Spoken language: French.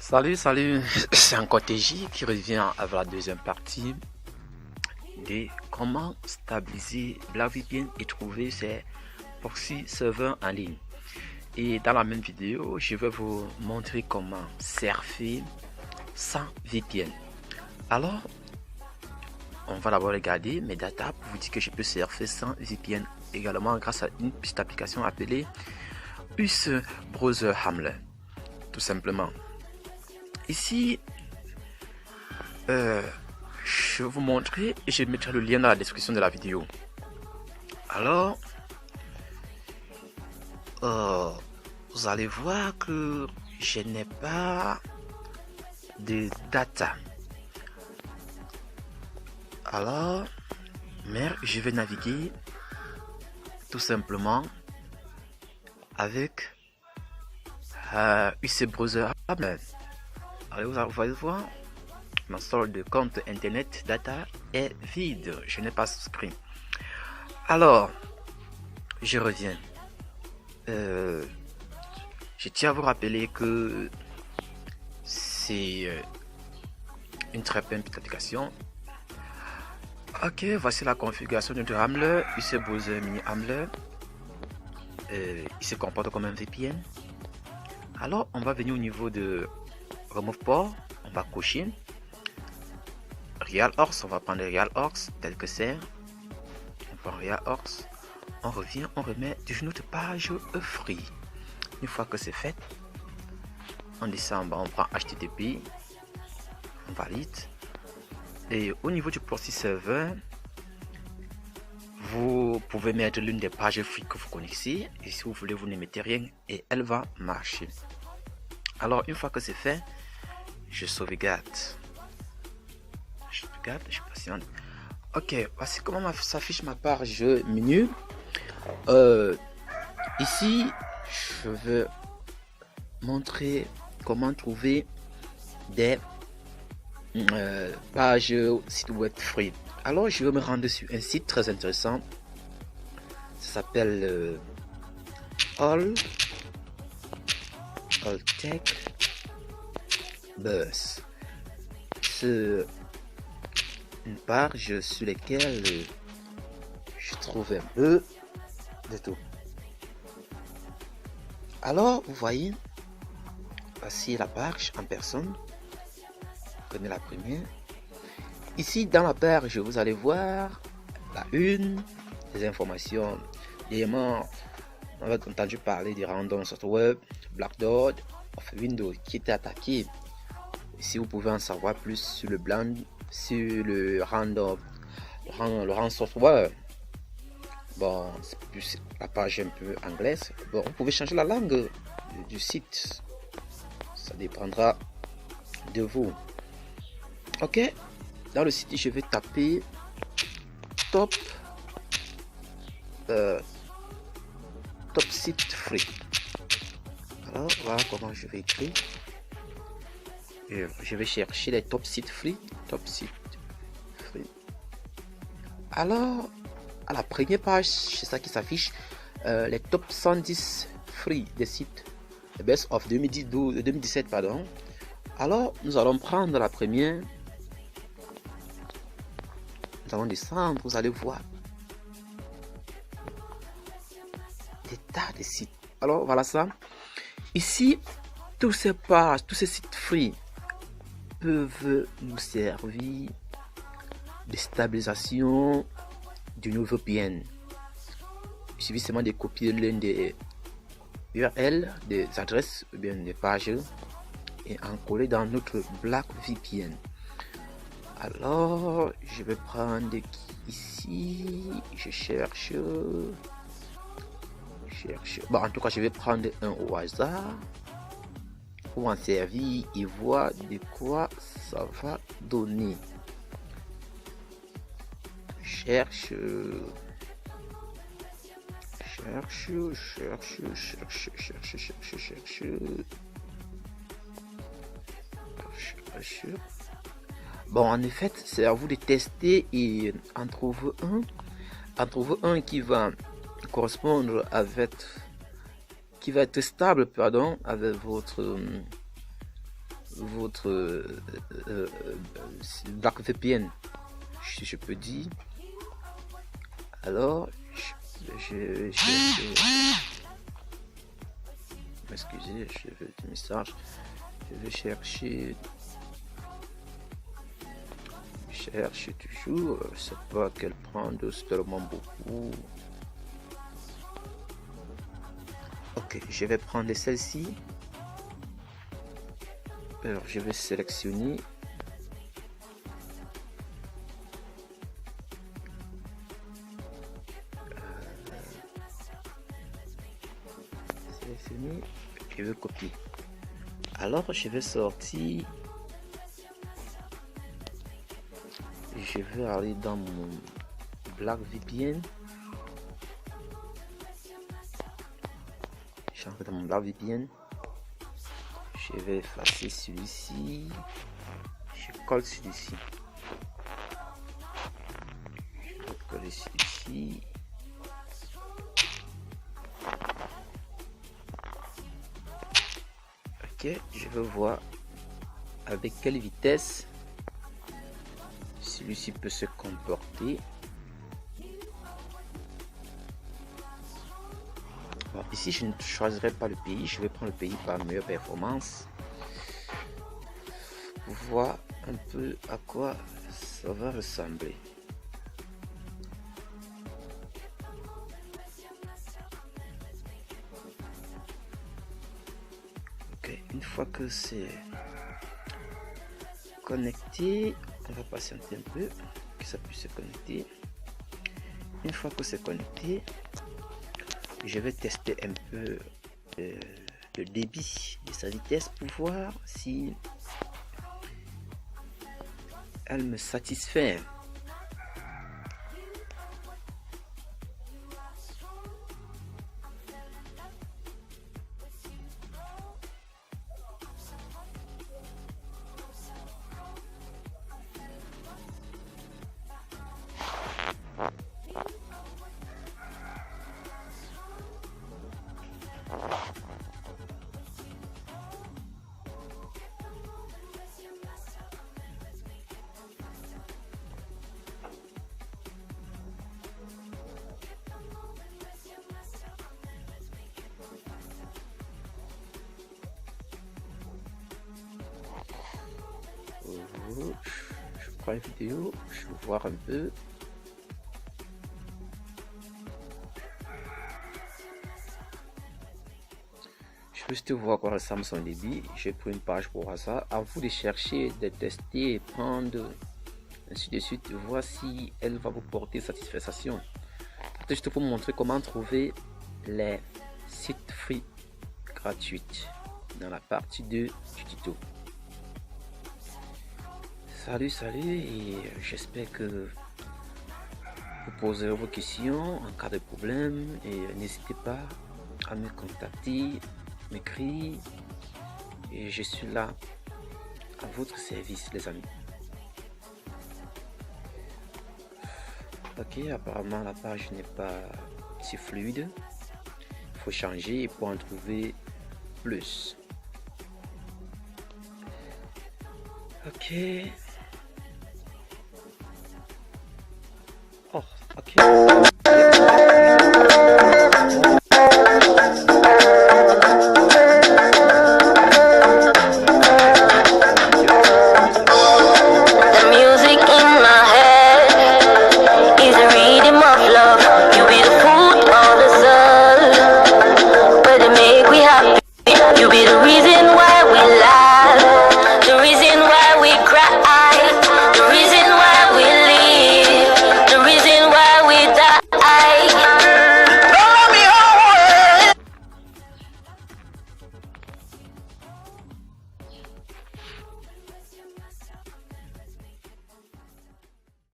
Salut, c'est encore TJ qui revient avec la deuxième partie de comment stabiliser BlackVPN et trouver ses proxy serveurs en ligne. Et dans la même vidéo, je vais vous montrer comment surfer sans VPN. Alors, on va d'abord regarder mes data pour vous dire que je peux surfer sans VPN également grâce à une petite application appelée US Browser Handler, tout simplement. Ici, je vais vous montrer et je mettrai le lien dans la description de la vidéo. Alors, vous allez voir que je n'ai pas de data. Alors, mais je vais naviguer tout simplement avec UC Browser. Allez, vous allez voir, mon solde de compte internet data est vide. Je n'ai pas souscrit. Alors, je reviens. Je tiens à vous rappeler que c'est une très bonne application. Ok, voici la configuration de notre Handler, UC Browser Mini Handler. Il se comporte comme un VPN. Alors, on va venir au niveau de Remove Port, on va cocher RealHorse, on va prendre RealHorse tel que c'est. On prend RealHorse, on revient, on remet sur notre page free. Une fois que c'est fait, on descend en bas, on prend HTTP, on valide. Et au niveau du proxy server, vous pouvez mettre l'une des pages free que vous connaissez. Et si vous voulez, vous ne mettez rien et elle va marcher. Alors, une fois que c'est fait, je sauvegarde. Je patiente. Ok, voici comment s'affiche ma page menu. Ici, je veux montrer comment trouver des pages site web free. Alors, je vais me rendre sur un site très intéressant. Ça s'appelle All Tech Buzz. C'est une page sur laquelle je trouve un peu de tout. Alors, vous voyez, voici la page en personne. Prenez la première. Ici, dans la page, vous allez voir la une, des informations. Évidemment, on a entendu parler du random software, Black Dot of Windows qui était attaqué. Ici, vous pouvez en savoir plus sur le random software. Bon, c'est plus la page un peu anglaise. Bon, vous pouvez changer la langue du site. Ça dépendra de vous. Ok, dans le site, je vais taper top site free. Alors, voilà comment je vais écrire. Je vais chercher les top sites free. Alors, à la première page, c'est ça qui s'affiche. Les top 110 free des sites. The best of 2017, pardon. Alors, nous allons prendre la première. Nous allons descendre, vous allez voir des tas de sites. Alors, voilà ça. Ici, tous ces pages, tous ces sites free peuvent nous servir de stabilisation du nouveau VPN. Il suffit seulement de copier l'une des URL, des adresses, ou bien des pages et en coller dans notre BlackVPN. Alors, je vais prendre ici, je cherche. Bon, en tout cas, je vais prendre un au hasard pour en servir et voir de quoi ça va donner. Cherche. Bon, en effet, c'est à vous de tester et en trouver un qui va correspondre qui va être stable, avec votre Black VPN, si je peux dire. Alors, excusez, je vais le message. Je vais chercher toujours. Je sais pas qu'elle prend tellement beaucoup. Ok, je vais prendre celle-ci. Alors, je vais sélectionner. Sélectionner. Je vais copier. Alors, je vais sortir. Je vais aller dans mon Black VPN. J'entre dans mon Black VPN. Je vais effacer celui-ci. Je colle celui-ci. Je vais coller celui-ci. Ok, je vais voir avec quelle vitesse celui-ci peut se comporter. Bon, ici, je ne choisirai pas le pays. Je vais prendre le pays par meilleure performance. Pour voir un peu à quoi ça va ressembler. Ok, une fois que c'est connecté, on va patienter un peu que ça puisse se connecter. Une fois que c'est connecté, je vais tester un peu le débit de sa vitesse pour voir si elle me satisfait. Je prends une vidéo, je vais voir un peu. Je veux juste voir quoi ressemble son débit. J'ai pris une page pour voir ça. À vous de chercher, de tester et prendre ainsi de suite, voir si elle va vous porter satisfaction. Juste pour vous montrer comment trouver les sites free gratuits dans la partie 2 du tuto. Salut et j'espère que vous poserez vos questions en cas de problème et n'hésitez pas à me contacter, m'écrire et je suis là à votre service les amis. Ok, apparemment la page n'est pas si fluide, il faut changer pour en trouver plus. Ok. Oh, ok.